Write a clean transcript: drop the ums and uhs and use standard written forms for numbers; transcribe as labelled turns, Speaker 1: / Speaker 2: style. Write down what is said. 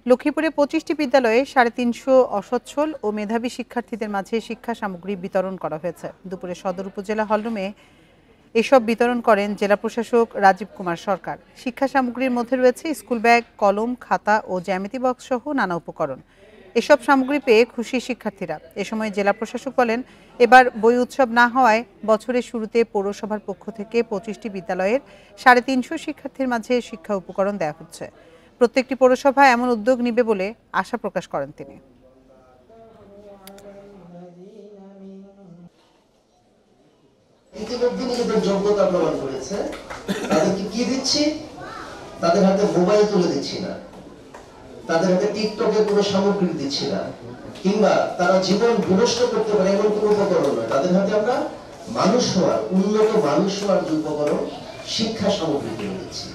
Speaker 1: লক্ষ্মীপুরে 25টি বিদ্যালয়ে 350 অসচ্ছল ও মেধাবী শিক্ষার্থীদের মাঝে শিক্ষা সামগ্রী বিতরণ করা হয়েছে। দুপুরে সদর উপজেলা হলরুমে এসব বিতরণ করেন জেলা প্রশাসক রাজীব কুমার সরকার। শিক্ষা সামগ্রীর মধ্যে রয়েছে স্কুল ব্যাগ, কলম, খাতা ও জ্যামিতি বক্স সহ নানা উপকরণ। এসব সামগ্রী পেয়ে খুশি শিক্ষার্থীরা। এ সময় জেলা প্রশাসক বলেন, এবার বই উৎসব না হওয়ায় বছরের শুরুতে পৌরসভার পক্ষ থেকে 25টি বিদ্যালয়ের 350 শিক্ষার্থীর মাঝে শিক্ষা উপকরণ দেওয়া হচ্ছে। প্রত্যেকটি পৌরসভা এমন উদ্যোগ নিবে বলে আশা প্রকাশ করেন তিনি।
Speaker 2: ইতিমধ্যে নিজেদের যোগ্যতা প্রমাণ করেছে, তাদেরকে কি দিচ্ছি? তাদের হাতে মোবাইল তুলে দিচ্ছি না, তাদের হাতে টিকটকের কোনো সামগ্রী দিচ্ছি না, কিংবা তারা জীবন বিনষ্ট করতে পারে এমন কোনো উপকরণ নয়। তাদের হাতে আমরা মানুষ হওয়ার, উন্নত মানুষ হওয়ার যে উপকরণ, শিক্ষা সামগ্রী তুলে দিচ্ছি।